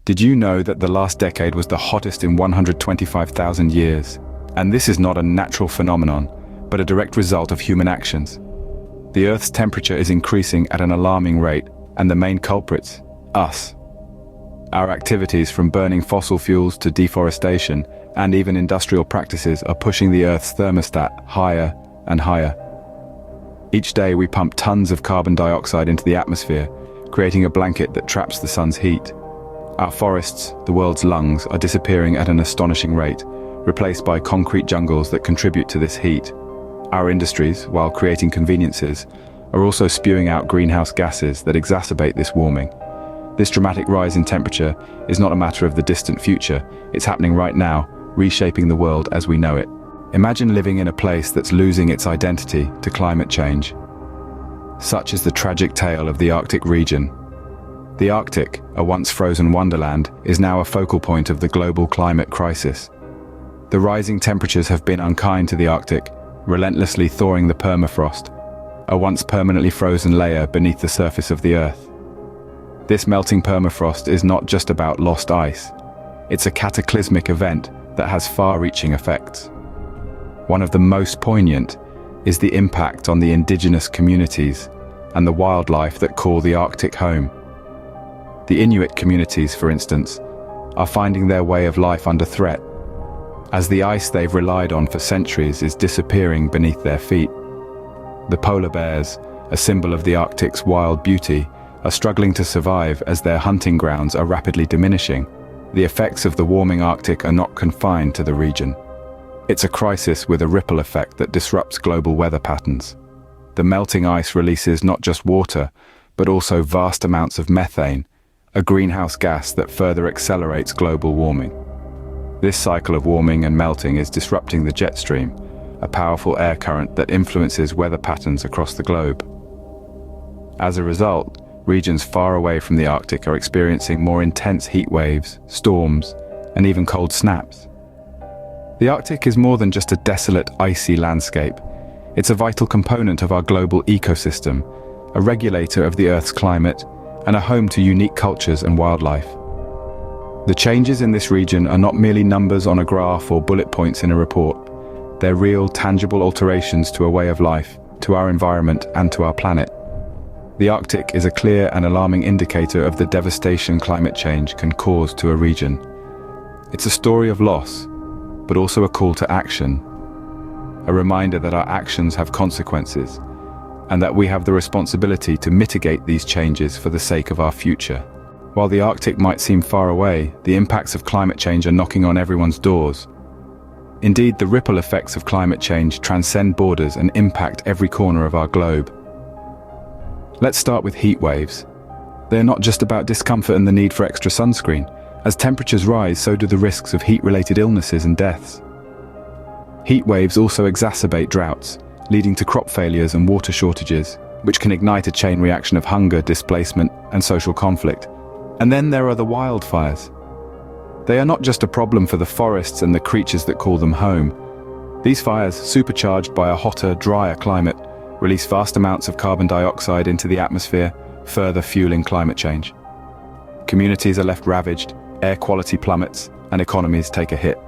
Did you know that the last decade was the hottest in 125,000 years? And this is not a natural phenomenon, but a direct result of human actions. The Earth's temperature is increasing at an alarming rate, and the main culprits, us. Our activities, from burning fossil fuels to deforestation and even industrial practices, are pushing the Earth's thermostat higher and higher. Each day we pump tons of carbon dioxide into the atmosphere, creating a blanket that traps the sun's heat. Our forests, the world's lungs, are disappearing at an astonishing rate, replaced by concrete jungles that contribute to this heat. Our industries, while creating conveniences, are also spewing out greenhouse gases that exacerbate this warming. This dramatic rise in temperature is not a matter of the distant future, it's happening right now, reshaping the world as we know it. Imagine living in a place that's losing its identity to climate change. Such is the tragic tale of the Arctic region. The Arctic, a once frozen wonderland, is now a focal point of the global climate crisis. The rising temperatures have been unkind to the Arctic, relentlessly thawing the permafrost, a once permanently frozen layer beneath the surface of the Earth. This melting permafrost is not just about lost ice. It's a cataclysmic event that has far-reaching effects. One of the most poignant is the impact on the indigenous communities and the wildlife that call the Arctic home. The Inuit communities, for instance, are finding their way of life under threat, as the ice they've relied on for centuries is disappearing beneath their feet. The polar bears, a symbol of the Arctic's wild beauty, are struggling to survive as their hunting grounds are rapidly diminishing. The effects of the warming Arctic are not confined to the region. It's a crisis with a ripple effect that disrupts global weather patterns. The melting ice releases not just water, but also vast amounts of methane, a greenhouse gas that further accelerates global warming. This cycle of warming and melting is disrupting the jet stream, a powerful air current that influences weather patterns across the globe. As a result, regions far away from the Arctic are experiencing more intense heat waves, storms, and even cold snaps. The Arctic is more than just a desolate, icy landscape. It's a vital component of our global ecosystem, a regulator of the Earth's climate, and a home to unique cultures and wildlife. The changes in this region are not merely numbers on a graph or bullet points in a report. They're real, tangible alterations to a way of life, to our environment, and to our planet. The Arctic is a clear and alarming indicator of the devastation climate change can cause to a region. It's a story of loss, but also a call to action, a reminder that our actions have consequences, and that we have the responsibility to mitigate these changes for the sake of our future. While the Arctic might seem far away, the impacts of climate change are knocking on everyone's doors. Indeed, the ripple effects of climate change transcend borders and impact every corner of our globe. Let's start with heat waves. They're not just about discomfort and the need for extra sunscreen. As temperatures rise, so do the risks of heat-related illnesses and deaths. Heat waves also exacerbate droughts, leading to crop failures and water shortages, which can ignite a chain reaction of hunger, displacement, and social conflict. And then there are the wildfires. They are not just a problem for the forests and the creatures that call them home. These fires, supercharged by a hotter, drier climate, release vast amounts of carbon dioxide into the atmosphere, further fueling climate change. Communities are left ravaged, air quality plummets, and economies take a hit.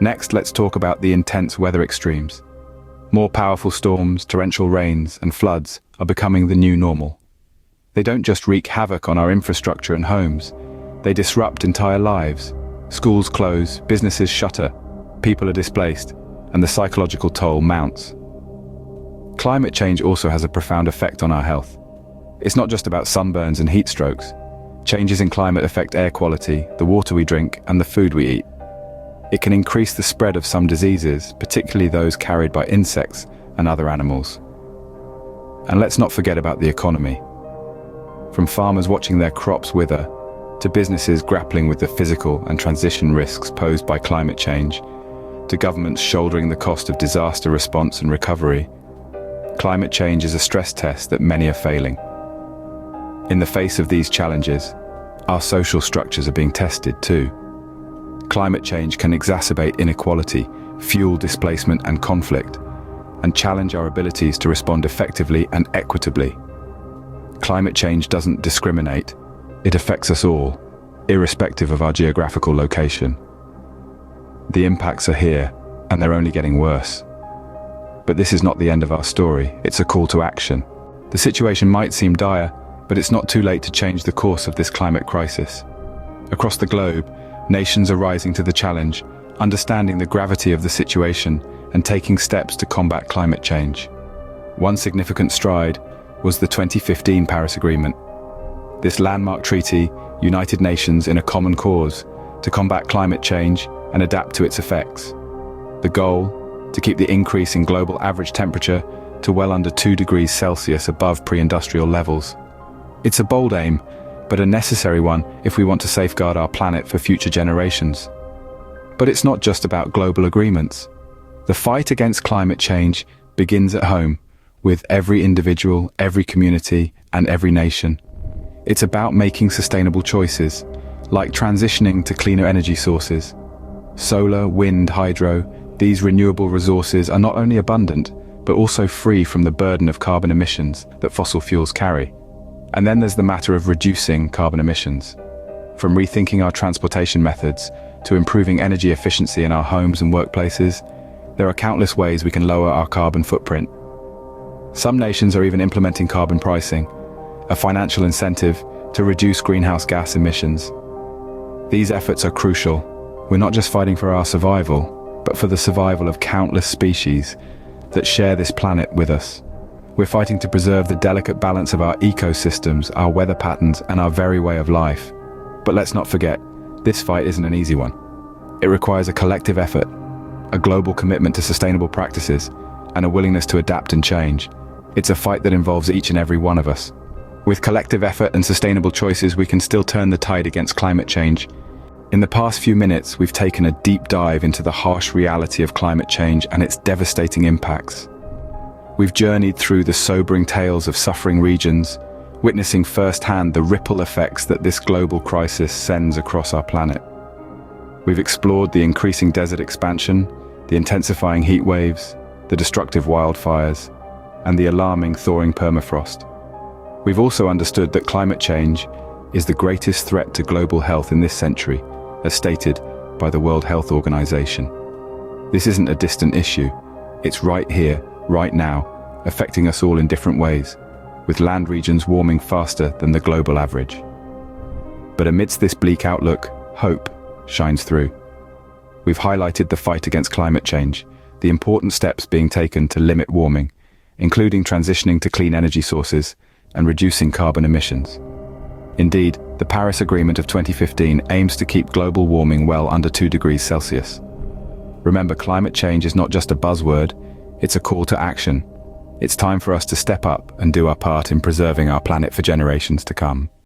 Next, let's talk about the intense weather extremes. More powerful storms, torrential rains, and floods are becoming the new normal. They don't just wreak havoc on our infrastructure and homes, they disrupt entire lives. Schools close, businesses shutter, people are displaced, and the psychological toll mounts. Climate change also has a profound effect on our health. It's not just about sunburns and heat strokes. Changes in climate affect air quality, the water we drink, and the food we eat. It can increase the spread of some diseases, particularly those carried by insects and other animals. And let's not forget about the economy. From farmers watching their crops wither, to businesses grappling with the physical and transition risks posed by climate change, to governments shouldering the cost of disaster response and recovery, climate change is a stress test that many are failing. In the face of these challenges, our social structures are being tested too. Climate change can exacerbate inequality, fuel displacement and conflict, and challenge our abilities to respond effectively and equitably. Climate change doesn't discriminate, it affects us all, irrespective of our geographical location. The impacts are here, and they're only getting worse. But this is not the end of our story, it's a call to action. The situation might seem dire, but it's not too late to change the course of this climate crisis. Across the globe, nations are rising to the challenge, understanding the gravity of the situation and taking steps to combat climate change. One significant stride was the 2015 Paris Agreement. This landmark treaty united nations in a common cause to combat climate change and adapt to its effects. The goal, to keep the increase in global average temperature to well under 2 degrees Celsius above pre-industrial levels. It's a bold aim, but a necessary one if we want to safeguard our planet for future generations. But it's not just about global agreements. The fight against climate change begins at home, with every individual, every community, and every nation. It's about making sustainable choices, like transitioning to cleaner energy sources. Solar, wind, hydro, these renewable resources are not only abundant, but also free from the burden of carbon emissions that fossil fuels carry. And then there's the matter of reducing carbon emissions. From rethinking our transportation methods to improving energy efficiency in our homes and workplaces, there are countless ways we can lower our carbon footprint. Some nations are even implementing carbon pricing, a financial incentive to reduce greenhouse gas emissions. These efforts are crucial. We're not just fighting for our survival, but for the survival of countless species that share this planet with us. We're fighting to preserve the delicate balance of our ecosystems, our weather patterns, and our very way of life. But let's not forget, this fight isn't an easy one. It requires a collective effort, a global commitment to sustainable practices, and a willingness to adapt and change. It's a fight that involves each and every one of us. With collective effort and sustainable choices, we can still turn the tide against climate change. In the past few minutes, we've taken a deep dive into the harsh reality of climate change and its devastating impacts. We've journeyed through the sobering tales of suffering regions, witnessing firsthand the ripple effects that this global crisis sends across our planet. We've explored the increasing desert expansion, the intensifying heat waves, the destructive wildfires, and the alarming thawing permafrost. We've also understood that climate change is the greatest threat to global health in this century, as stated by the World Health Organization. This isn't a distant issue. It's right here, right now, affecting us all in different ways, with land regions warming faster than the global average. But amidst this bleak outlook, hope shines through. We've highlighted the fight against climate change, the important steps being taken to limit warming, including transitioning to clean energy sources and reducing carbon emissions. Indeed, the Paris Agreement of 2015 aims to keep global warming well under 2 degrees Celsius. Remember, climate change is not just a buzzword, it's a call to action. It's time for us to step up and do our part in preserving our planet for generations to come.